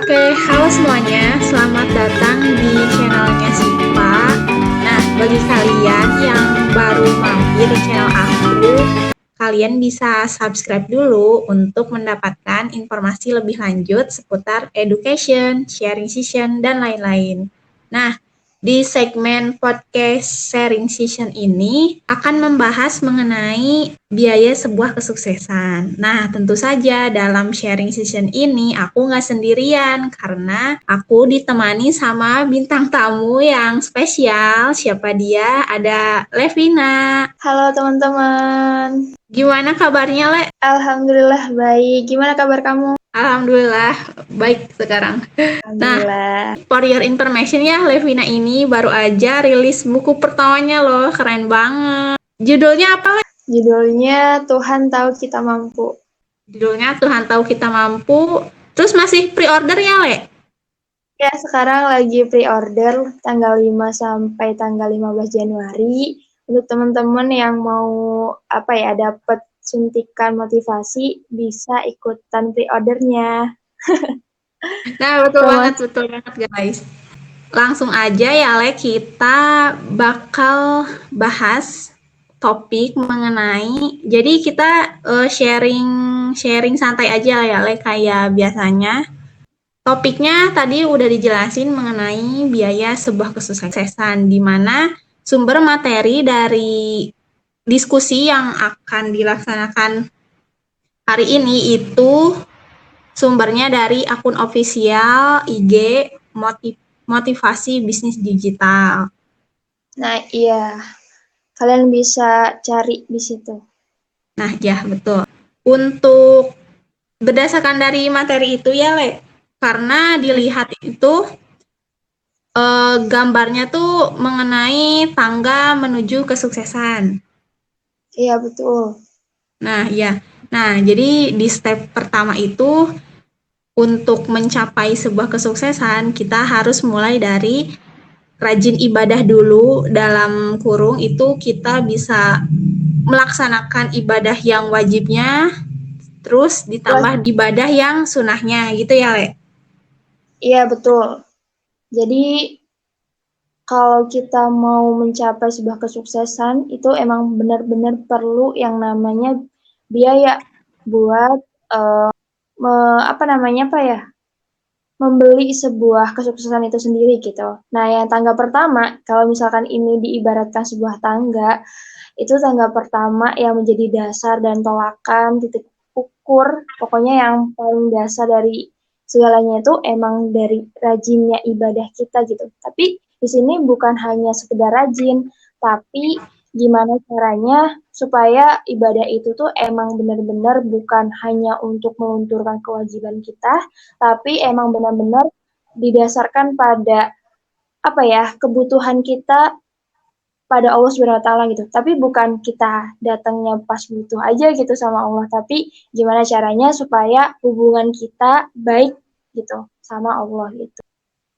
Halo semuanya, selamat datang di channelnya Sipa. Nah, bagi kalian yang baru mampir di channel aku, kalian bisa subscribe dulu untuk mendapatkan informasi lebih lanjut seputar education, sharing session, dan lain-lain. Nah, di segmen podcast sharing session ini akan membahas mengenai biaya sebuah kesuksesan. Nah, tentu saja dalam sharing session ini aku nggak sendirian karena aku ditemani sama bintang tamu yang spesial. Siapa dia? Ada Levina. Halo teman-teman. Gimana kabarnya, Le? Alhamdulillah baik. Gimana kabar kamu? Alhamdulillah baik sekarang. Nah, Alhamdulillah. for your information ya, Levina ini baru aja rilis buku pertamanya loh, keren banget. Judulnya apa, Le? Judulnya Tuhan Tahu Kita Mampu. Judulnya Tuhan Tahu Kita Mampu. Terus masih pre-order ya, Le? Ya, sekarang lagi pre-order tanggal 5 sampai tanggal 15 Januari. Untuk teman-teman yang mau dapat suntikan motivasi, bisa ikutan pre-ordernya. Nah, betul banget guys. Langsung aja ya, Le, kita bakal bahas topik mengenai, jadi kita sharing santai aja ya, Le, kayak biasanya. Topiknya tadi udah dijelasin mengenai biaya sebuah kesuksesan, di mana sumber materi dari diskusi yang akan dilaksanakan hari ini itu sumbernya dari akun official IG Motivasi Bisnis Digital. Nah, iya. Kalian bisa cari di situ. Nah, ya betul. Untuk berdasarkan dari materi itu ya, Le, karena dilihat itu gambarnya tuh mengenai tangga menuju kesuksesan. Iya, betul. Nah, ya. Nah, jadi di step pertama itu untuk mencapai sebuah kesuksesan, kita harus mulai dari rajin ibadah dulu. Dalam kurung itu kita bisa melaksanakan ibadah yang wajibnya, terus ditambah ibadah yang sunahnya gitu ya, Le? Iya, betul. Jadi kalau kita mau mencapai sebuah kesuksesan, itu emang benar-benar perlu yang namanya biaya buat membeli sebuah kesuksesan itu sendiri gitu. Nah, yang tangga pertama, kalau misalkan ini diibaratkan sebuah tangga, itu tangga pertama yang menjadi dasar dan tolakan, titik ukur, pokoknya yang paling dasar dari segalanya itu emang dari rajinnya ibadah kita gitu. Tapi di sini bukan hanya sekedar rajin, tapi gimana caranya supaya ibadah itu tuh emang benar-benar bukan hanya untuk melunturkan kewajiban kita, tapi emang benar-benar didasarkan pada kebutuhan kita pada Allah Subhanahu wa taala gitu. Tapi bukan kita datangnya pas butuh aja gitu sama Allah, tapi gimana caranya supaya hubungan kita baik gitu sama Allah gitu.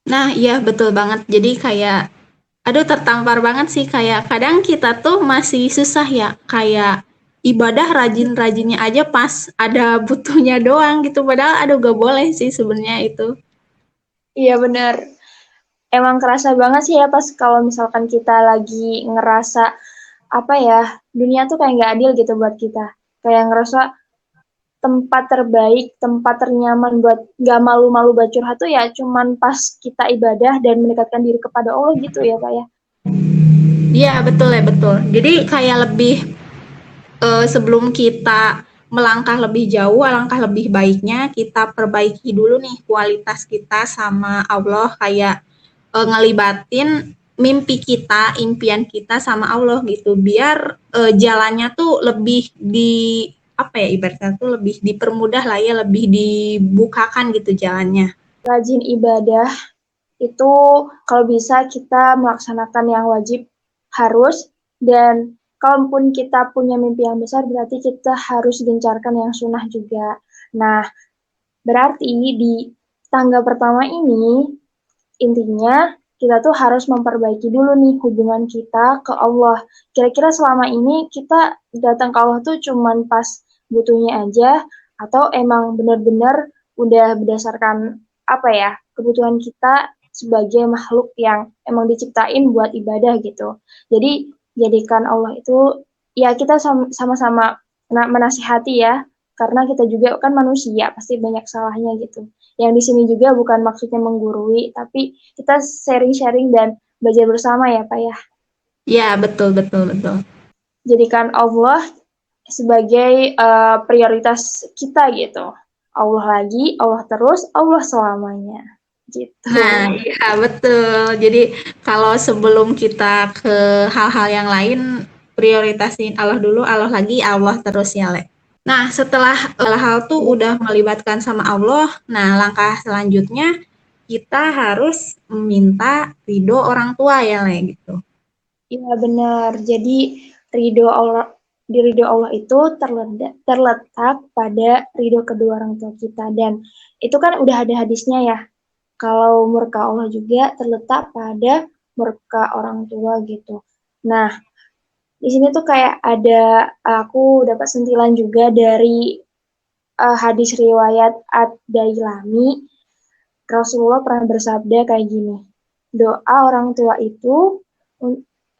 Nah, iya betul banget. Jadi kayak aduh tertampar banget sih, kayak kadang kita tuh masih susah ya, kayak ibadah rajin-rajinnya aja pas ada butuhnya doang gitu, padahal aduh gak boleh sih sebenarnya itu. Iya benar. Emang kerasa banget sih ya pas kalau misalkan kita lagi ngerasa dunia tuh kayak nggak adil gitu buat kita. Kayak ngerasa tempat terbaik, tempat ternyaman buat nggak malu-malu buat curhat tuh ya cuman pas kita ibadah dan mendekatkan diri kepada Allah gitu ya Pak ya. Iya betul ya, betul. Jadi kayak lebih sebelum kita melangkah lebih jauh, alangkah lebih baiknya kita perbaiki dulu nih kualitas kita sama Allah, kayak ngelibatin mimpi kita, impian kita sama Allah gitu, biar jalannya tuh lebih di apa ya, ibaratnya tuh lebih dipermudah lah ya, lebih dibukakan gitu jalannya. Rajin ibadah itu kalau bisa kita melaksanakan yang wajib harus, dan kalaupun kita punya mimpi yang besar berarti kita harus gencarkan yang sunnah juga. Nah, berarti di tangga pertama ini intinya kita tuh harus memperbaiki dulu nih hubungan kita ke Allah. Kira-kira selama ini kita datang ke Allah tuh cuman pas butuhnya aja, atau emang benar-benar udah berdasarkan apa ya, kebutuhan kita sebagai makhluk yang emang diciptain buat ibadah gitu. Jadi jadikan Allah itu ya kita sama-sama menasihati ya, karena kita juga kan manusia pasti banyak salahnya gitu. Yang di sini juga bukan maksudnya menggurui, tapi kita sharing-sharing dan belajar bersama ya Pak ya. Ya, betul, betul, betul. Jadikan Allah sebagai prioritas kita gitu. Allah lagi, Allah terus, Allah selamanya. Nah, Gitu. iya betul. Jadi kalau sebelum kita ke hal-hal yang lain, prioritasin Allah dulu, Allah lagi, Allah terus ya, Le. Nah, setelah hal tuh udah melibatkan sama Allah, nah langkah selanjutnya kita harus meminta ridho orang tua ya, Le, gitu. Iya benar. Jadi ridho Allah di ridho Allah itu terletak pada ridho kedua orang tua kita dan itu kan udah ada hadisnya ya. Kalau murka Allah juga terletak pada murka orang tua gitu. Nah, di sini tuh kayak ada aku dapat sentilan juga dari hadis riwayat Ad-Dailami. Rasulullah pernah bersabda kayak gini, doa orang tua itu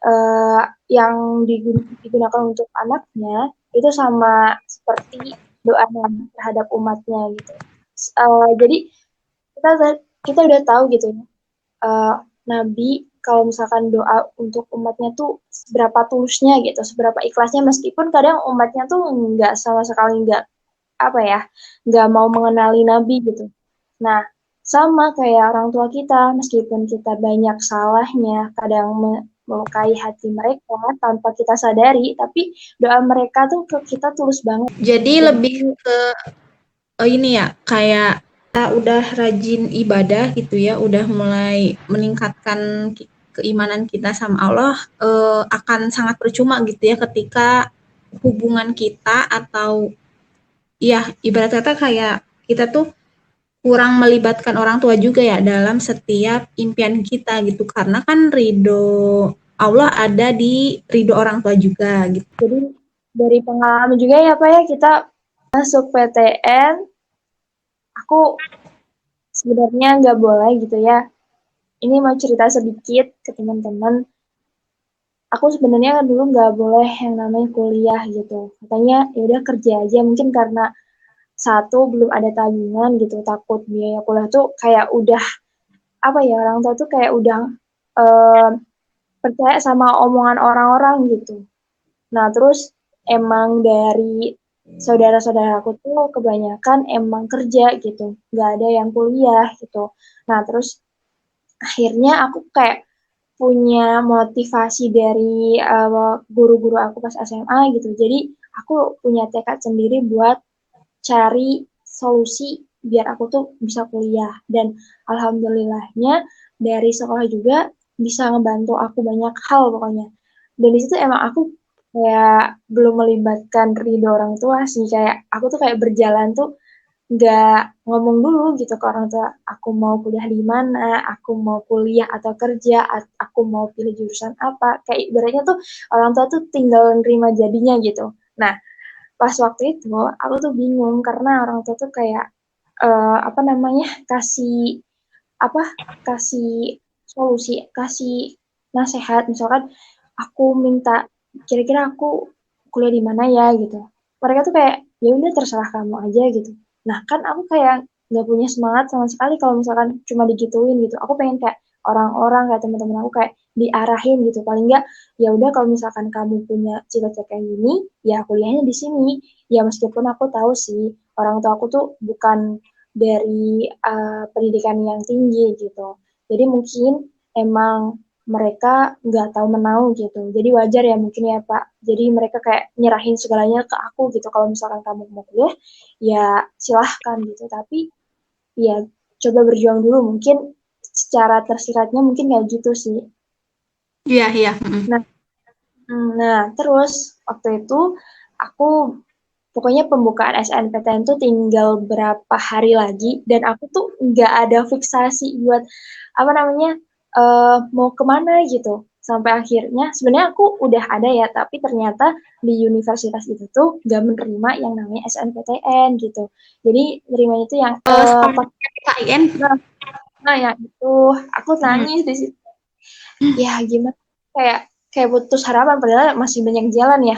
uh, yang digunakan untuk anaknya itu sama seperti doa terhadap umatnya gitu. Jadi kita kita udah tahu gitu ya, Nabi kalau misalkan doa untuk umatnya tuh seberapa tulusnya gitu, seberapa ikhlasnya meskipun kadang umatnya tuh nggak sama sekali nggak apa ya, nggak mau mengenali Nabi gitu. Nah, sama kayak orang tua kita, meskipun kita banyak salahnya, kadang melukai hati mereka tanpa kita sadari, tapi doa mereka tuh ke kita tulus banget. Jadi lebih Jadi, ke ini ya, kayak kita udah rajin ibadah gitu ya, udah mulai meningkatkan keimanan kita sama Allah, akan sangat percuma gitu ya ketika hubungan kita atau ya ibarat kata kayak kita tuh kurang melibatkan orang tua juga ya dalam setiap impian kita gitu karena kan ridho Allah ada di ridho orang tua juga gitu. jadi dari pengalaman juga ya Pak ya, kita masuk PTN, aku sebenarnya nggak boleh gitu ya. Ini mau cerita sedikit ke teman-teman. Aku sebenarnya kan dulu nggak boleh yang namanya kuliah gitu. Katanya ya udah kerja aja, mungkin karena satu belum ada tabungan gitu, takut biaya kuliah tuh kayak udah apa ya, orang tua tuh kayak udah eh, percaya sama omongan orang-orang gitu. Nah terus emang dari saudara-saudara aku tuh kebanyakan emang kerja gitu, nggak ada yang kuliah gitu. Nah terus akhirnya aku kayak punya motivasi dari guru-guru aku pas SMA gitu. Jadi aku punya tekad sendiri buat cari solusi biar aku tuh bisa kuliah. Dan alhamdulillahnya dari sekolah juga bisa ngebantu aku banyak hal pokoknya. Dan di situ emang aku kayak belum melibatkan ridho orang tua sih. Kayak aku tuh kayak berjalan tuh nggak ngomong dulu gitu ke orang tua, aku mau kuliah di mana, aku mau kuliah atau kerja, aku mau pilih jurusan apa. Kayak ibaratnya tuh orang tua tuh tinggal nerima jadinya gitu. Nah, pas waktu itu aku tuh bingung karena orang tua tuh kayak apa namanya, kasih apa, kasih solusi, kasih nasihat. Misalkan aku minta kira-kira aku kuliah di mana ya gitu, mereka tuh kayak ya udah terserah kamu aja gitu. Nah kan aku kayak nggak punya semangat sama sekali kalau misalkan cuma digituin gitu. Aku pengen kayak orang-orang, kayak teman-teman aku kayak diarahin gitu. Paling nggak ya udah kalau misalkan kamu punya cita-cita kayak gini ya kuliahnya di sini. Ya meskipun aku tahu sih orang tua aku tuh bukan dari pendidikan yang tinggi gitu. Jadi mungkin emang mereka nggak tahu menau gitu. Jadi wajar ya mungkin ya Pak. Jadi mereka kayak nyerahin segalanya ke aku gitu. Kalau misalkan kamu mau kuliah, ya silahkan gitu. Tapi ya coba berjuang dulu. Mungkin secara tersiratnya mungkin kayak gitu sih. Iya, iya. Nah, terus waktu itu aku pokoknya pembukaan SNPTN tuh tinggal berapa hari lagi dan aku tuh nggak ada fiksasi buat apa namanya mau kemana gitu. Sampai akhirnya sebenarnya aku udah ada ya, tapi ternyata di universitas itu tuh gak menerima yang namanya SNPTN gitu. Jadi nerimanya itu yang Sekolah KIN. nah, nah yang itu aku Hmm. nangis di situ. Ya gimana? Kayak kayak putus harapan padahal masih banyak jalan ya.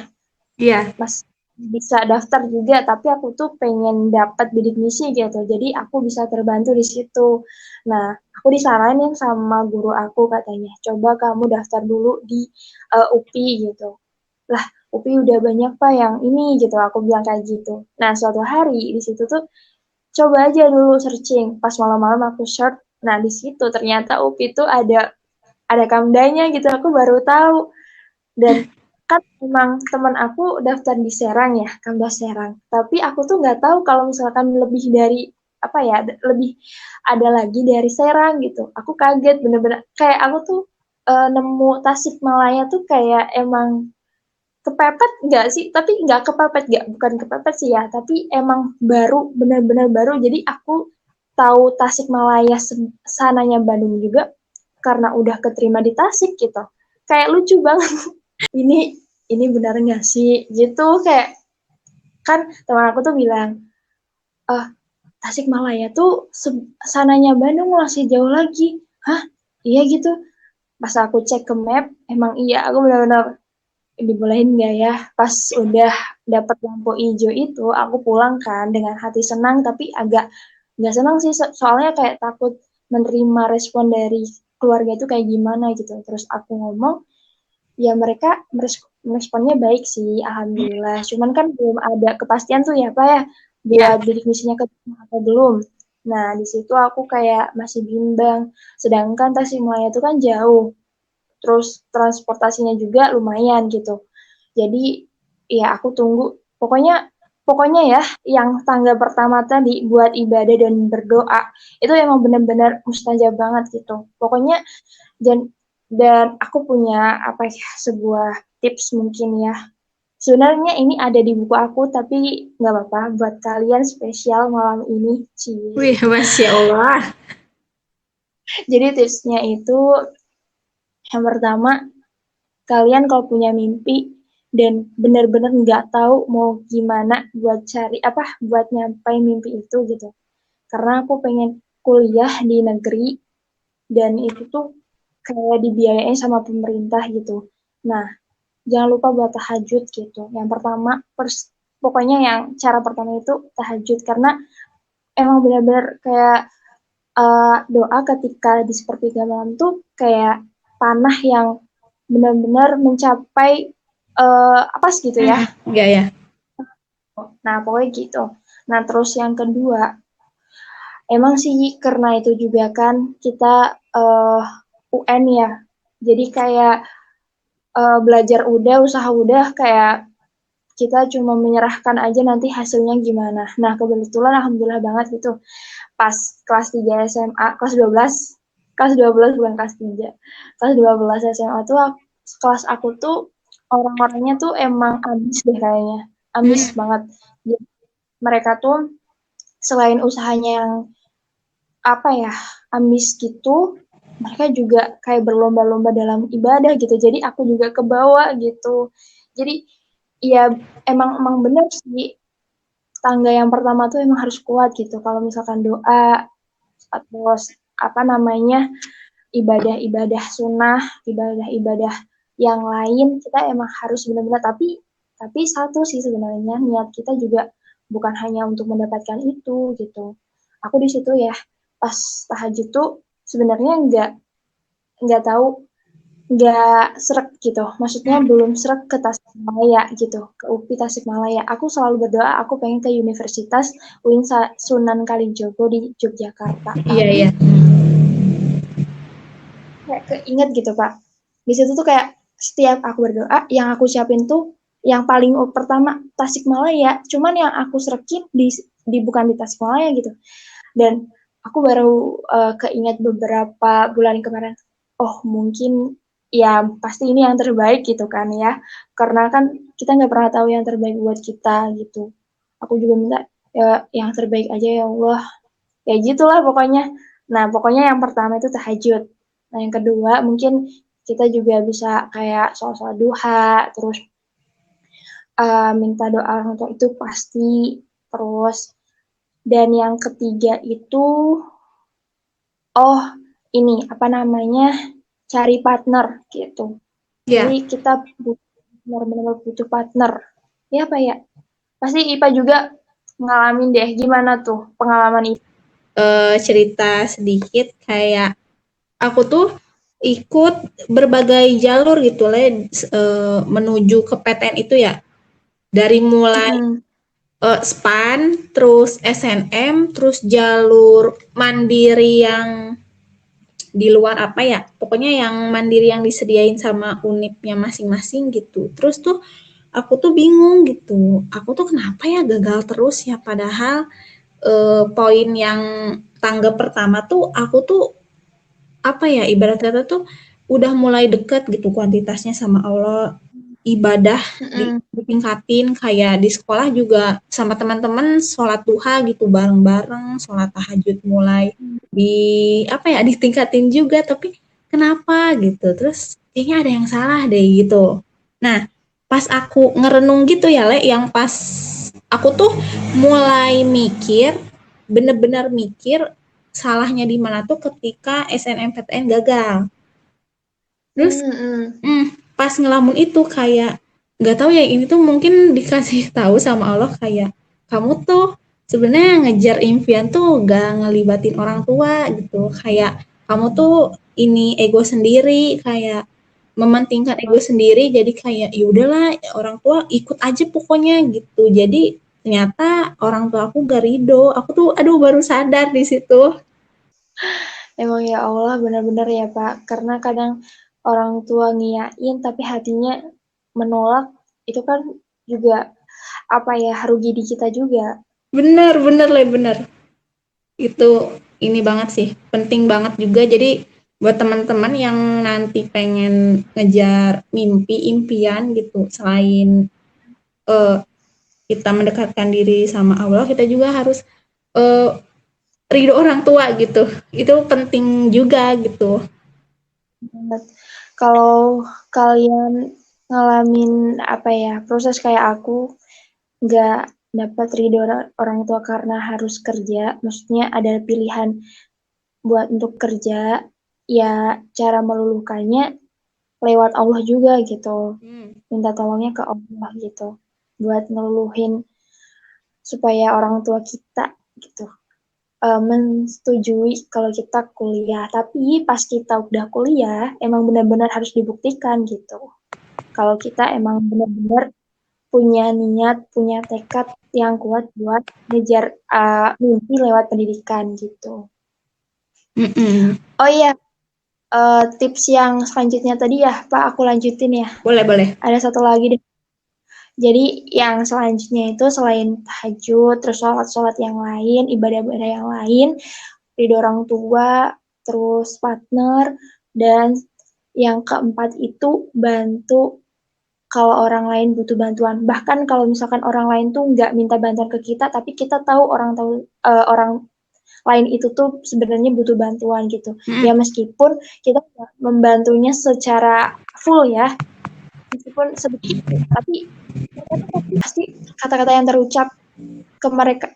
Iya. Mas bisa daftar juga, tapi aku tuh pengen dapat bidik misi gitu. Jadi aku bisa terbantu di situ. Nah, aku disaranin sama guru aku katanya, coba kamu daftar dulu di UPI gitu. Lah, UPI udah banyak Pak yang ini gitu, aku bilang kayak gitu. Nah, suatu hari di situ tuh coba aja dulu searching. Pas malam-malam aku search, nah di situ ternyata UPI tuh ada kamdanya gitu, aku baru tahu. Dan kan memang teman aku daftar di Serang ya, Kamdas Serang. Tapi aku tuh nggak tahu kalau misalkan lebih dari apa ya, lebih ada lagi dari Serang gitu. Aku kaget bener-bener kayak aku tuh nemu Tasikmalaya tuh kayak emang kepepet nggak sih? Tapi nggak kepepet, nggak bukan kepepet sih ya. Tapi emang baru, bener-bener baru. Jadi aku tahu Tasikmalaya sananya Bandung juga karena udah keterima di Tasik gitu. Kayak lucu banget. ini ini benar nggak sih gitu kayak kan teman aku tuh bilang ah Tasikmalaya tuh sananya Bandung masih jauh lagi. Hah, iya gitu. Pas aku cek ke map emang iya, aku benar-benar dibolehin nggak ya. Pas udah dapet lampu hijau itu aku pulang kan dengan hati senang tapi agak nggak senang sih soalnya kayak takut menerima respon dari keluarga itu kayak gimana gitu. Terus aku ngomong ya mereka meresponnya baik sih, alhamdulillah. Cuman kan belum ada kepastian tuh ya, Pak ya, Iya. buat bidik misinya ke atau belum. Nah, di situ aku kayak masih bimbang. Sedangkan Tasikmalaya itu kan jauh, terus transportasinya juga lumayan gitu. Jadi ya aku tunggu. Pokoknya pokoknya ya yang tangga pertama tadi buat ibadah dan berdoa itu emang benar-benar mustajab banget gitu. Pokoknya dan dan aku punya apa ya sebuah tips mungkin ya. Sebenarnya ini ada di buku aku tapi nggak apa-apa buat kalian spesial malam ini, Cie. Wih, Masya Allah. Jadi tipsnya itu yang pertama, kalian kalau punya mimpi dan benar-benar nggak tahu mau gimana buat cari apa buat nyampai mimpi itu gitu. Karena aku pengen kuliah di negeri dan itu tuh kayak dibiayain sama pemerintah gitu. Nah, jangan lupa buat tahajud gitu. Yang pertama, pokoknya yang cara pertama itu tahajud karena emang benar-benar kayak doa ketika di sepertiga malam tuh kayak panah yang benar-benar mencapai apa sih gitu ya. Iya, ya. Nah, pokoknya gitu. Nah, terus yang kedua, emang sih karena itu juga kan kita UN ya. Jadi kayak belajar udah, usaha udah, kayak kita cuma menyerahkan aja nanti hasilnya gimana. Nah, kebetulan alhamdulillah banget gitu. Pas kelas 3 SMA, kelas 12 bukan kelas 3. Kelas 12 SMA tuh kelas aku tuh orang-orangnya tuh emang ambis deh kayaknya. Ambis Hmm. banget. Jadi, mereka tuh selain usahanya yang apa ya, ambis gitu, mereka juga kayak berlomba-lomba dalam ibadah gitu. Jadi aku juga kebawa gitu. Jadi ya emang emang bener sih tangga yang pertama tuh emang harus kuat gitu. Kalau misalkan doa atau apa namanya ibadah-ibadah sunnah, ibadah-ibadah yang lain kita emang harus benar-benar tapi satu sih sebenarnya niat kita juga bukan hanya untuk mendapatkan itu gitu. Aku di situ ya pas tahajud tuh sebenarnya nggak tahu nggak serak gitu. Maksudnya belum serak ke Tasikmalaya gitu, ke UPI Tasikmalaya. Aku selalu berdoa aku pengen ke Universitas UIN Sunan Kalijogo di Yogyakarta. Iya, Tapi iya. kayak keinget gitu Pak. Di situ tuh kayak setiap aku berdoa, yang aku siapin tuh yang paling pertama Tasikmalaya. Cuman yang aku serekin di bukan di Tasikmalaya gitu. Dan aku baru keinget beberapa bulan kemarin. Oh mungkin ya pasti ini yang terbaik gitu kan ya. Karena kan kita nggak pernah tahu yang terbaik buat kita gitu. Aku juga minta ya yang terbaik aja ya Allah. Ya gitulah pokoknya. Nah pokoknya yang pertama itu tahajud. Nah yang kedua mungkin kita juga bisa kayak sholat duha, terus minta doa orang tua itu pasti. Terus dan yang ketiga itu ini apa namanya cari partner gitu. Jadi Ya, kita benar-benar butuh partner. Ya apa ya? Pasti IPA juga ngalamin deh. Gimana tuh pengalaman itu? cerita sedikit kayak aku tuh ikut berbagai jalur gitu lah menuju ke PTN itu ya. Dari mulai Mm-mm. SPAN, terus SNM, terus jalur mandiri yang di luar apa ya, pokoknya yang mandiri yang disediain sama unipnya masing-masing gitu. Terus tuh aku tuh bingung gitu, aku tuh kenapa ya gagal terus ya, padahal poin yang tangga pertama tuh aku tuh apa ya, ibarat kata tuh udah mulai deket gitu kuantitasnya sama Allah, ibadah Mm-mm. ditingkatin, kayak di sekolah juga sama teman-teman sholat duha gitu bareng-bareng, sholat tahajud mulai di apa ya ditingkatin juga, tapi kenapa gitu, terus kayaknya ada yang salah deh gitu. Nah, pas aku ngerenung gitu ya Le, yang pas aku tuh mulai mikir, bener-bener mikir salahnya di mana tuh ketika SNMPTN gagal. Terus Mm-mm. pas ngelamun itu kayak nggak tahu ya, ini tuh mungkin dikasih tahu sama Allah kayak kamu tuh sebenarnya ngejar impian tuh gak ngelibatin orang tua gitu, kayak kamu tuh ini ego sendiri, kayak mementingkan ego sendiri, jadi kayak ya udahlah orang tua ikut aja pokoknya gitu. Jadi ternyata orang tua aku gak ridho, aku tuh aduh baru sadar di situ. Emang ya Allah benar-benar ya Pak, karena kadang orang tua ngiyain tapi hatinya menolak, itu kan juga apa ya rugi di kita juga. Bener bener lah bener, itu ini banget sih, penting banget juga. Jadi buat teman-teman yang nanti pengen ngejar mimpi impian gitu, selain eh, kita mendekatkan diri sama Allah, kita juga harus eh, ridho orang tua gitu, itu penting juga gitu. Banget. Kalau kalian ngalamin apa ya proses kayak aku, nggak dapat ridho orang tua karena harus kerja, maksudnya ada pilihan buat untuk kerja, ya cara meluluhkannya lewat Allah juga gitu. Hmm. Minta tolongnya ke Allah gitu. Buat ngeluluhin supaya orang tua kita gitu mensetujui kalau kita kuliah. Tapi pas kita udah kuliah, emang benar-benar harus dibuktikan gitu. Kalau kita emang benar-benar punya niat, punya tekad yang kuat buat ngejar mimpi lewat pendidikan gitu. Mm-mm. Oh iya, tips yang selanjutnya tadi ya, Pak, aku lanjutin ya. Boleh boleh. Ada satu lagi deh. Jadi yang selanjutnya itu selain tahajud, terus sholat-sholat yang lain, ibadah-ibadah yang lain, ridho orang tua, terus partner, dan yang keempat itu bantu kalau orang lain butuh bantuan. Bahkan kalau misalkan orang lain tuh nggak minta bantuan ke kita, tapi kita tahu orang lain itu tuh sebenarnya butuh bantuan gitu. Mm-mm. Ya meskipun kita membantunya secara full ya, meskipun sedikit, tapi mereka tuh pasti kata-kata yang terucap ke mereka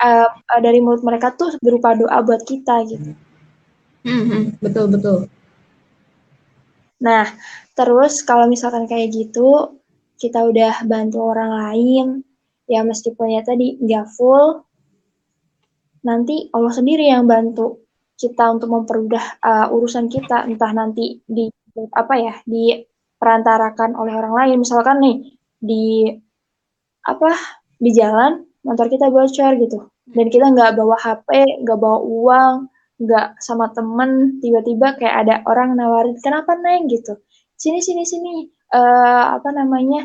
dari mulut mereka tuh berupa doa buat kita gitu. Mm-mm. Betul betul. Nah, terus kalau misalkan kayak gitu, kita udah bantu orang lain, ya meskipun ya tadi nggak full, nanti Allah sendiri yang bantu kita untuk mempermudah urusan kita, entah nanti di apa ya, diperantarakan oleh orang lain. Misalkan nih di apa di jalan motor kita bocor gitu, dan kita nggak bawa HP, nggak bawa uang, nggak sama temen, tiba-tiba kayak ada orang nawarin kenapa neng gitu, sini sini sini, apa namanya,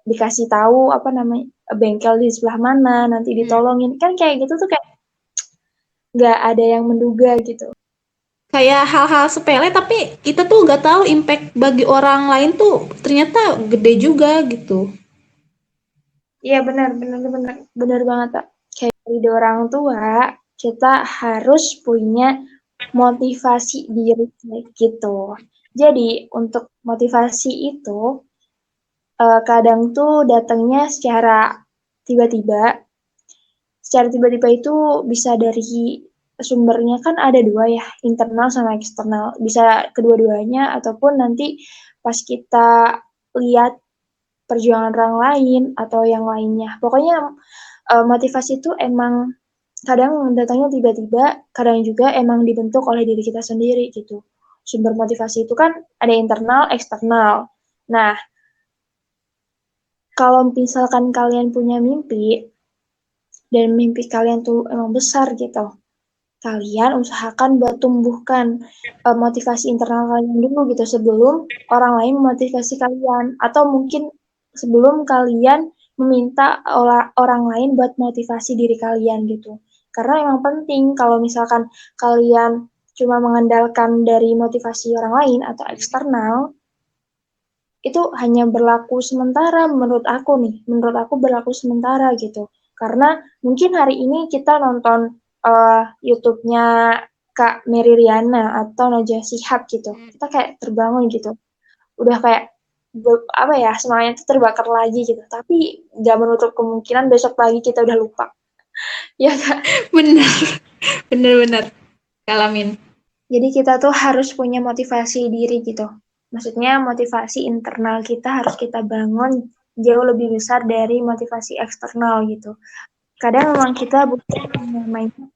dikasih tahu apa namanya bengkel di sebelah mana, nanti ditolongin, kan kayak gitu tuh kayak nggak ada yang menduga gitu. Kayak hal-hal sepele tapi kita tuh nggak tahu impact bagi orang lain tuh ternyata gede juga gitu. Iya benar benar benar benar banget Pak. Kayak dari orang tua kita harus punya motivasi diri gitu. Jadi untuk motivasi itu kadang tuh datangnya secara tiba-tiba. Secara tiba-tiba itu bisa dari sumbernya kan ada dua ya, internal sama eksternal. Bisa kedua-duanya ataupun nanti pas kita lihat perjuangan orang lain atau yang lainnya. Pokoknya motivasi itu emang kadang datangnya tiba-tiba, kadang juga emang dibentuk oleh diri kita sendiri gitu. Sumber motivasi itu kan ada internal, eksternal. Nah, kalau misalkan kalian punya mimpi dan mimpi kalian tuh emang besar gitu, kalian usahakan buat tumbuhkan motivasi internal kalian dulu gitu sebelum orang lain memotivasi kalian atau mungkin sebelum kalian meminta orang lain buat motivasi diri kalian gitu. Karena emang penting kalau misalkan kalian cuma mengandalkan dari motivasi orang lain atau eksternal, itu hanya berlaku sementara menurut aku berlaku sementara gitu. Karena mungkin hari ini kita nonton YouTube-nya Kak Mary Riana atau Najwa Shihab gitu, kita kayak terbangun gitu, udah kayak apa ya, semangatnya tuh terbakar lagi gitu, tapi nggak menutup kemungkinan besok pagi kita udah lupa. Ya Kak. Bener, bener-bener ngalamin. Jadi kita tuh harus punya motivasi diri gitu. Maksudnya motivasi internal kita harus kita bangun jauh lebih besar dari motivasi eksternal gitu. Kadang memang kita butuh namanya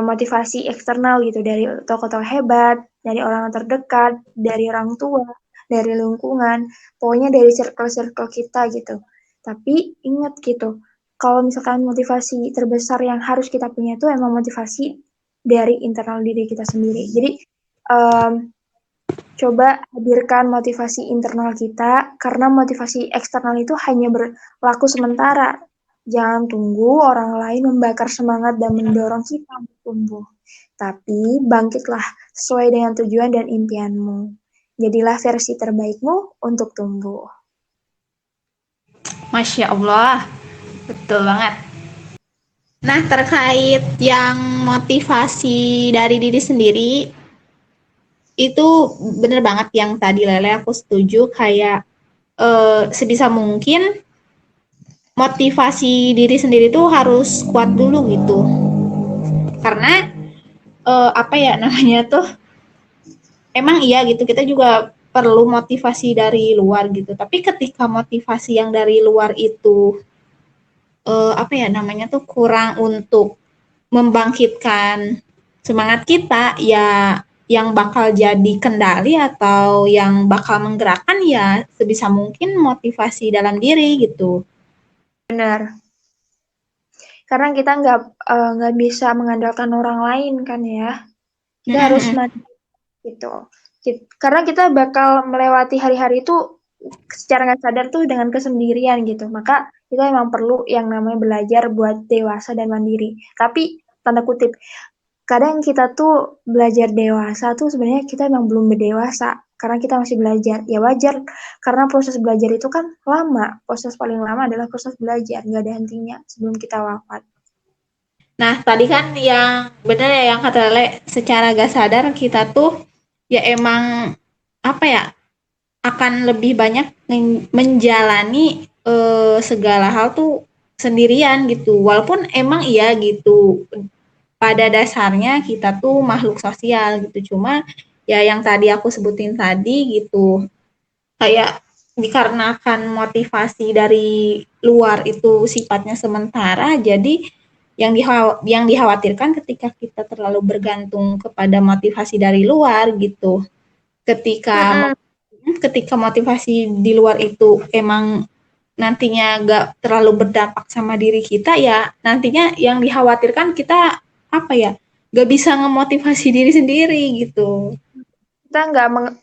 motivasi eksternal gitu dari tokoh-tokoh hebat, dari orang terdekat, dari orang tua, dari lingkungan, pokoknya dari circle-circle kita gitu. Tapi ingat gitu, kalau misalkan motivasi terbesar yang harus kita punya itu emang motivasi dari internal diri kita sendiri. Jadi um, coba hadirkan motivasi internal kita, karena motivasi eksternal itu hanya berlaku sementara. Jangan tunggu orang lain membakar semangat dan mendorong kita untuk tumbuh. Tapi bangkitlah sesuai dengan tujuan dan impianmu. Jadilah versi terbaikmu untuk tumbuh. Masya Allah, betul banget. Nah, terkait yang motivasi dari diri sendiri, itu bener banget yang tadi Lele aku setuju, kayak sebisa mungkin motivasi diri sendiri tuh harus kuat dulu gitu. Karena apa ya namanya tuh, emang iya gitu, kita juga perlu motivasi dari luar gitu. Tapi ketika motivasi yang dari luar itu apa ya namanya tuh kurang untuk membangkitkan semangat kita, ya yang bakal jadi kendali atau yang bakal menggerakkan ya sebisa mungkin motivasi dalam diri gitu. Benar. Karena kita nggak bisa mengandalkan orang lain kan ya. Kita harus mandiri gitu. Karena kita bakal melewati hari-hari itu secara nggak sadar tuh dengan kesendirian gitu. Maka kita emang perlu yang namanya belajar buat dewasa dan mandiri. Tapi tanda kutip, kadang kita tuh belajar dewasa tuh sebenarnya kita emang belum berdewasa karena kita masih belajar. Ya wajar, karena proses belajar itu kan lama. Proses paling lama adalah proses belajar, nggak ada hentinya sebelum kita wafat. Nah, tadi kan yang benar ya yang kata Lele, secara gak sadar kita tuh ya emang apa ya, akan lebih banyak menjalani segala hal tuh sendirian gitu. Walaupun emang iya gitu, pada dasarnya kita tuh makhluk sosial gitu. Cuma ya yang tadi aku sebutin tadi gitu, kayak dikarenakan motivasi dari luar itu sifatnya sementara, jadi yang dikhawatirkan ketika kita terlalu bergantung kepada motivasi dari luar gitu. Ketika ketika motivasi di luar itu emang nantinya gak terlalu berdampak sama diri kita, ya nantinya yang dikhawatirkan kita apa ya, gak bisa ngemotivasi diri sendiri gitu. Kita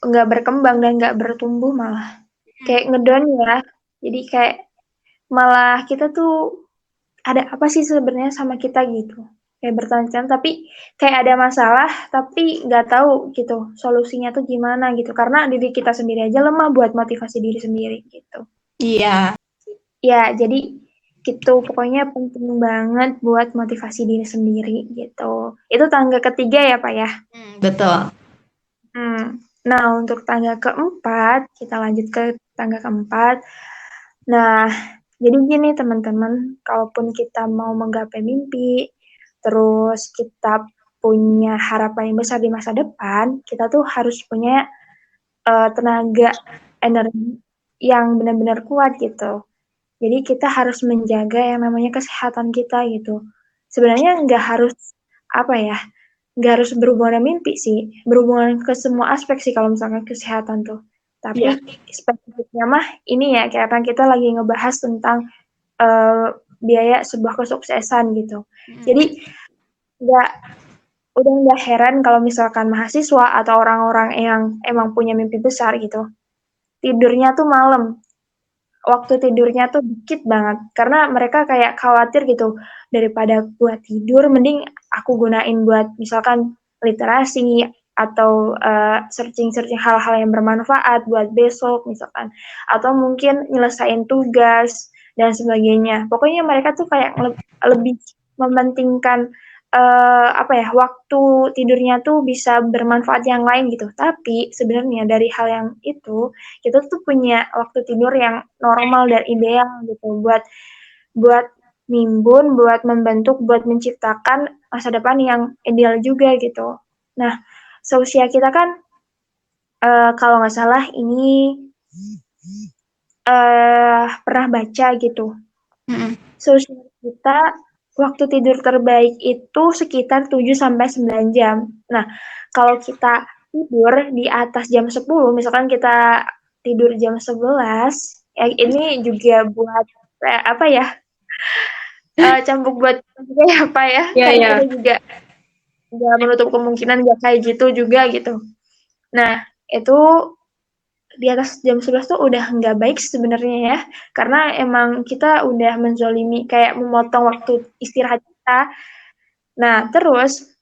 nggak berkembang dan nggak bertumbuh, malah kayak ngedon ya. Jadi kayak malah kita tuh ada apa sih sebenarnya sama kita gitu, kayak bertanya-tanya tapi kayak ada masalah tapi nggak tahu gitu solusinya tuh gimana gitu, karena diri kita sendiri aja lemah buat motivasi diri sendiri gitu. Iya. Ya jadi gitu, pokoknya penting banget buat motivasi diri sendiri gitu. Itu tangga ketiga ya Pak ya. Betul. Hmm. Nah, untuk tangga keempat, kita lanjut ke tangga keempat. Nah, jadi gini teman-teman, kalaupun kita mau menggapai mimpi, terus kita punya harapan yang besar di masa depan, kita tuh harus punya tenaga energi yang benar-benar kuat gitu. Jadi kita harus menjaga yang namanya kesehatan kita gitu. Sebenarnya nggak harus apa ya, nggak harus berhubungan dengan mimpi sih, berhubungan ke semua aspek sih kalau misalkan kesehatan tuh. Iya. Tapi spesifiknya mah ini ya, karena kita lagi ngebahas tentang uh, biaya sebuah kesuksesan gitu. Jadi nggak udah nggak heran kalau misalkan mahasiswa atau orang-orang yang emang punya mimpi besar gitu, tidurnya tuh malam, waktu tidurnya tuh dikit banget karena mereka kayak khawatir gitu, daripada buat tidur mending aku gunain buat misalkan literasi atau searching-searching hal-hal yang bermanfaat buat besok misalkan, atau mungkin nyelesain tugas dan sebagainya. Pokoknya mereka tuh kayak lebih mementingkan apa ya, waktu tidurnya tuh bisa bermanfaat yang lain gitu. Tapi sebenarnya dari hal yang itu kita tuh punya waktu tidur yang normal dan ideal gitu buat buat nimbun, buat membentuk, buat menciptakan masa depan yang ideal juga gitu. Nah, seusia kita kan kalau nggak salah ini pernah baca gitu. Seusia kita waktu tidur terbaik itu sekitar 7 sampai 9 jam. Nah, kalau kita tidur di atas jam 10, misalkan kita tidur jam 11, ya ini juga buat apa ya? Cambuk buat juga ya, Pak ya. Iya, Karena iya. kita juga nggak menutup kemungkinan nggak kayak gitu juga gitu. Nah, itu di atas jam 11 tuh udah nggak baik sebenarnya ya, karena emang kita udah menzolimi kayak memotong waktu istirahat kita. Nah, terus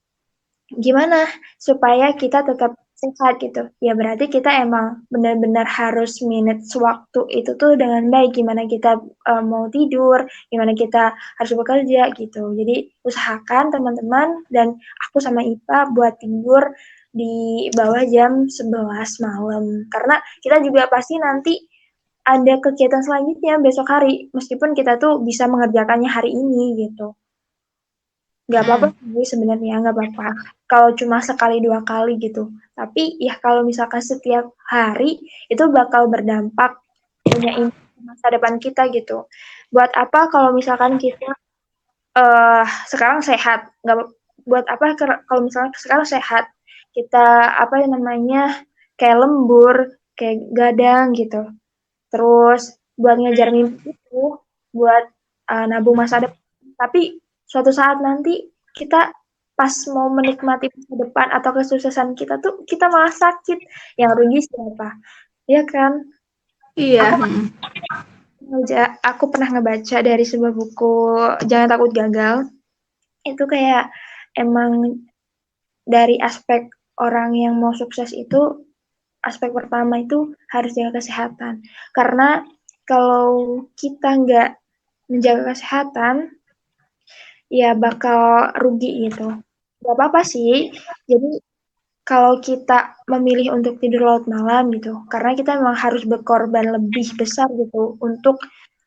gimana supaya kita tetap sehat gitu? Ya berarti kita emang benar-benar harus manage waktu itu tuh dengan baik. Gimana kita mau tidur, gimana kita harus bekerja gitu. Jadi usahakan teman-teman dan aku sama Ipa buat tidur di bawah jam 11 malam. Karena kita juga pasti nanti ada kegiatan selanjutnya besok hari, meskipun kita tuh bisa mengerjakannya hari ini gitu. Nggak apa-apa sih sebenarnya, nggak apa-apa kalau cuma sekali dua kali gitu. Tapi ya kalau misalkan setiap hari itu bakal berdampak, punya impact masa depan kita gitu. Buat apa kalau misalkan kita sekarang sehat, nggak buat apa kalau misalkan sekarang sehat kita apa yang namanya kayak lembur, kayak gadang gitu. Terus buat ngejar mimpi itu, buat nabung masa depan. Tapi suatu saat nanti kita pas mau menikmati masa depan atau kesuksesan kita tuh kita malah sakit. Yang rugi siapa? Ya kan? Iya. Aku aku pernah ngebaca dari sebuah buku Jangan Takut Gagal. Itu kayak emang dari aspek orang yang mau sukses itu, aspek pertama itu harus jaga kesehatan. Karena kalau kita nggak menjaga kesehatan, ya bakal rugi gitu. Gak apa-apa sih. Jadi kalau kita memilih untuk tidur larut malam gitu, karena kita memang harus berkorban lebih besar gitu untuk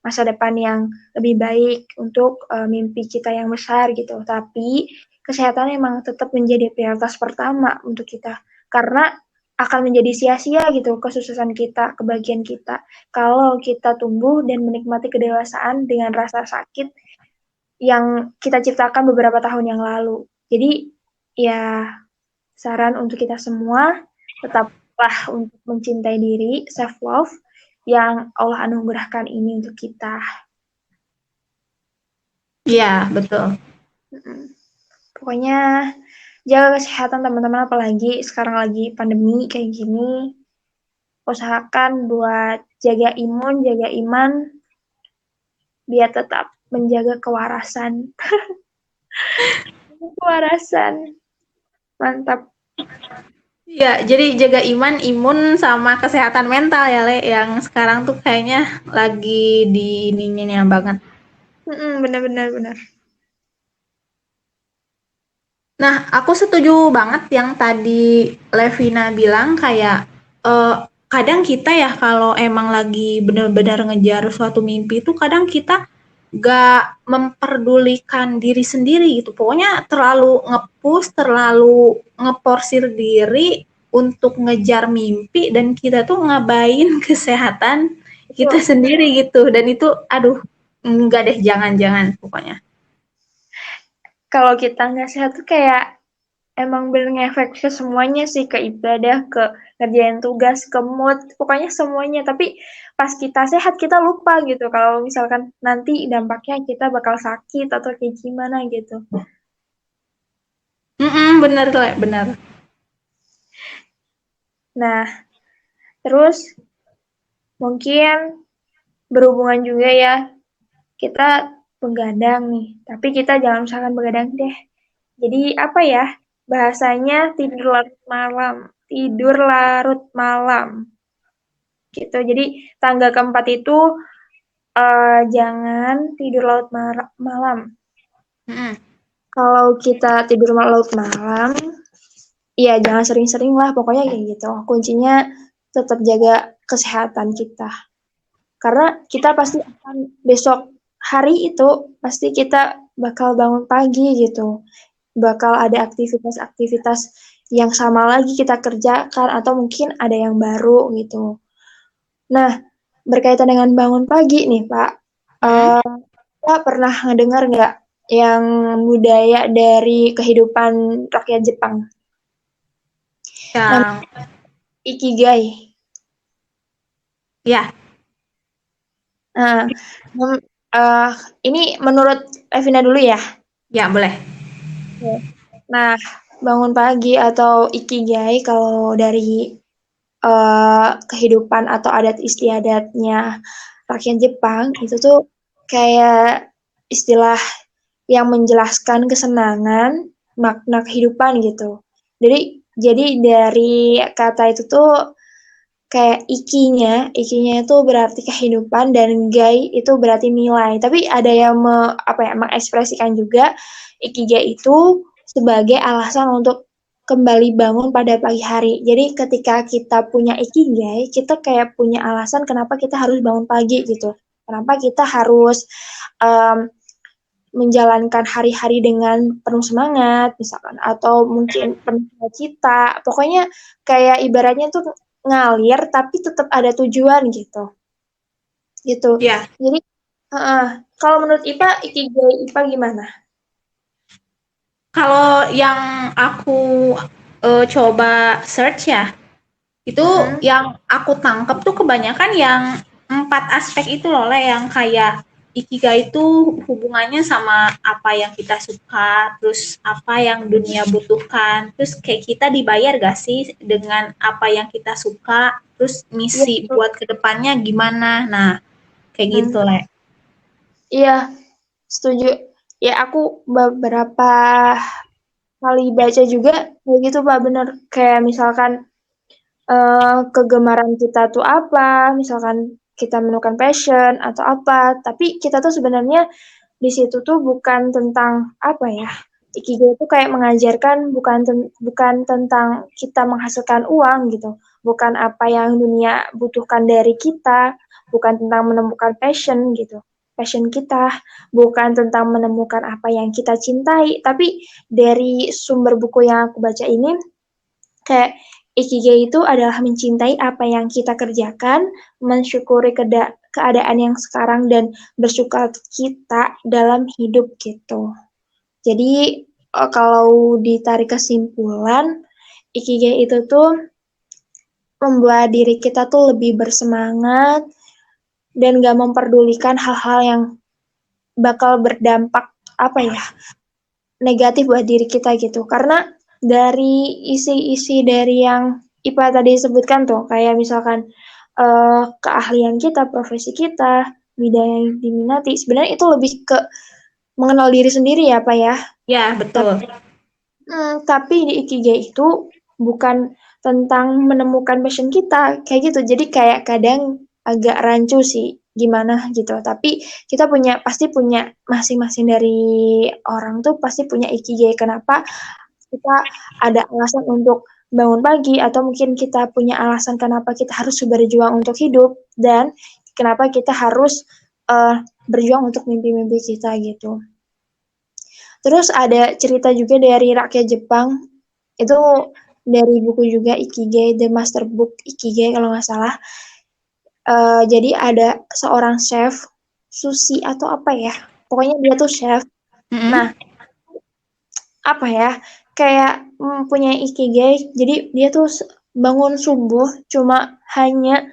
masa depan yang lebih baik, untuk mimpi kita yang besar gitu. Tapi kesehatan memang tetap menjadi prioritas pertama untuk kita, karena akan menjadi sia-sia gitu kesuksesan kita, kebahagiaan kita. Kalau kita tumbuh dan menikmati kedewasaan dengan rasa sakit yang kita ciptakan beberapa tahun yang lalu. Jadi ya saran untuk kita semua, tetaplah untuk mencintai diri, self love yang Allah anugerahkan ini untuk kita. Iya, betul. Pokoknya jaga kesehatan teman-teman, apalagi sekarang lagi pandemi kayak gini. Usahakan buat jaga imun, jaga iman, biar tetap menjaga kewarasan. Kewarasan, mantap. Iya, jadi jaga iman, imun, sama kesehatan mental ya, Le, yang sekarang tuh kayaknya lagi di ininya banget. Benar-benar benar. Nah, aku setuju banget yang tadi Levina bilang kayak eh, kadang kita ya kalau emang lagi benar-benar ngejar suatu mimpi itu kadang kita gak memperdulikan diri sendiri gitu. Pokoknya terlalu ngepush, terlalu ngeporsir diri untuk ngejar mimpi dan kita tuh ngabain kesehatan kita Itu sendiri gitu. Dan itu aduh enggak deh, jangan-jangan pokoknya. kalau kita nggak sehat tuh kayak emang bener ngefek ke semuanya sih, ke ibadah, ke ngerjain tugas, ke mood, pokoknya semuanya. Tapi pas kita sehat kita lupa gitu kalau misalkan nanti dampaknya kita bakal sakit atau kayak gimana gitu. Bener, Le, bener. Nah, terus mungkin berhubungan juga ya, kita begadang nih, tapi kita jangan misalkan begadang deh. Jadi apa ya, bahasanya tidur larut malam gitu. Jadi tangga keempat itu jangan tidur malam. Mm-mm. Kalau kita tidur larut malam, ya jangan sering-sering lah, pokoknya kayak gitu. Kuncinya tetap jaga kesehatan kita. Karena kita pasti akan besok hari itu, pasti kita bakal bangun pagi gitu. Bakal ada aktivitas-aktivitas yang sama lagi kita kerjakan, atau mungkin ada yang baru gitu. Nah, berkaitan dengan bangun pagi nih, Pak. Mm. Pak pernah ngedengar nggak yang budaya dari kehidupan rakyat Jepang? Namanya Yang Ikigai. ya, Nah, mem- eh, ini menurut Evina dulu ya. ya boleh. Nah, bangun pagi atau Ikigai kalau dari kehidupan atau adat istiadatnya rakyat Jepang itu tuh kayak istilah yang menjelaskan kesenangan, makna kehidupan gitu. Jadi dari kata itu tuh kayak ikinya itu berarti kehidupan dan gai itu berarti nilai. Tapi ada yang mengekspresikan juga ikigai itu sebagai alasan untuk kembali bangun pada pagi hari. Jadi ketika kita punya ikigai, kita kayak punya alasan kenapa kita harus bangun pagi gitu. Kenapa kita harus um, menjalankan hari-hari dengan penuh semangat misalkan, atau mungkin penuh cita. Pokoknya kayak ibaratnya tuh ngalir tapi tetap ada tujuan gitu. Gitu. Ya, Jadi kalau menurut IPA ikigai IPA gimana? kalau yang aku coba search ya, itu Mm-mm. yang aku tangkep tuh kebanyakan yang 4 aspek itu loh, Le, yang kayak ikigai itu hubungannya sama apa yang kita suka, terus apa yang dunia butuhkan, terus kayak kita dibayar gak sih dengan apa yang kita suka, terus Iya, misi betul. buat kedepannya gimana. Nah, kayak gitu, Mm. Le. Iya, setuju. Ya aku beberapa kali baca juga kayak gitu Pak, bener. Kayak misalkan kegemaran kita tuh apa, misalkan kita menemukan passion atau apa, tapi kita tuh sebenarnya di situ tuh bukan tentang apa ya, Ikigai itu kayak mengajarkan bukan tentang kita menghasilkan uang gitu, bukan apa yang dunia butuhkan dari kita, bukan tentang menemukan passion gitu, passion kita, bukan tentang menemukan apa yang kita cintai, tapi dari sumber buku yang aku baca ini kayak Ikigai itu adalah mencintai apa yang kita kerjakan, mensyukuri keadaan yang sekarang, dan bersuka cita dalam hidup gitu. Jadi kalau ditarik kesimpulan, Ikigai itu tuh membuat diri kita tuh lebih bersemangat dan gak memperdulikan hal-hal yang bakal berdampak apa ya, negatif buat diri kita gitu. Karena dari isi-isi dari yang IPA tadi sebutkan tuh, kayak misalkan keahlian kita, profesi kita, bidang yang diminati, sebenarnya itu lebih ke mengenal diri sendiri ya Pak ya. Ya, betul. Tapi di Ikigai itu bukan tentang menemukan passion kita, kayak gitu. Jadi kayak kadang agak rancu sih, gimana gitu. Tapi kita pasti punya masing-masing dari orang tuh pasti punya Ikigai. Kenapa? kita ada alasan untuk bangun pagi atau mungkin kita punya alasan kenapa kita harus berjuang untuk hidup dan kenapa kita harus berjuang untuk mimpi-mimpi kita gitu. Terus ada cerita juga dari rakyat Jepang, itu dari buku juga Ikigai, The Master Book Ikigai kalau nggak salah. Jadi ada seorang chef, sushi atau apa ya, pokoknya dia tuh chef. Nah, apa ya, kayak punya Ikigai, jadi dia tuh bangun subuh cuma hanya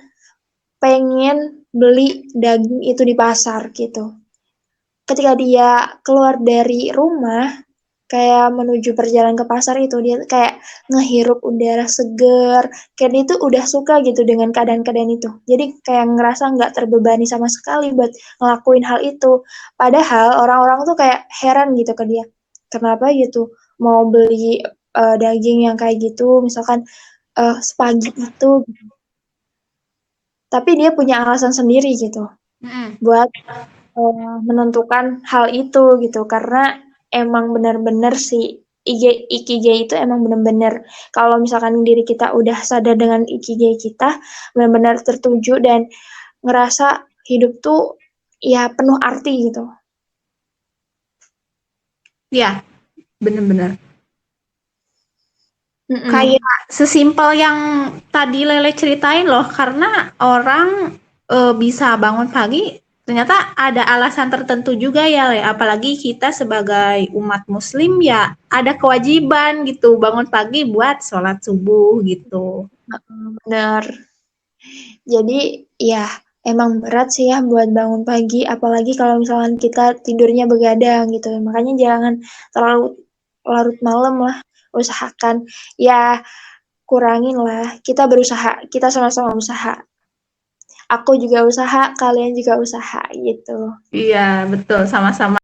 pengen beli daging itu di pasar gitu. Ketika dia keluar dari rumah, kayak menuju perjalanan ke pasar itu, dia kayak ngehirup udara seger, kayak dia tuh udah suka gitu dengan keadaan-keadaan itu. Jadi kayak ngerasa nggak terbebani sama sekali buat ngelakuin hal itu. Padahal orang-orang tuh kayak heran gitu ke dia. Kenapa gitu mau beli daging yang kayak gitu, misalkan sepagi itu. Tapi dia punya alasan sendiri gitu buat menentukan hal itu gitu karena emang benar-benar si ikigai itu emang benar-benar kalau misalkan diri kita udah sadar dengan ikigai kita benar-benar tertuju dan ngerasa hidup tuh ya penuh arti gitu. Iya, bener-bener. Mm-mm. Kayak sesimpel yang tadi Lele ceritain loh, karena orang bisa bangun pagi, ternyata ada alasan tertentu juga ya, Le. Apalagi kita sebagai umat Muslim ya ada kewajiban gitu bangun pagi buat sholat subuh gitu. Benar. Jadi ya emang berat sih ya buat bangun pagi, apalagi kalau misalkan kita tidurnya begadang gitu. Makanya jangan terlalu larut malam lah, usahakan ya kurangin lah. Kita berusaha, kita sama-sama usaha. Aku juga usaha, kalian juga usaha gitu. Iya, betul, sama-sama.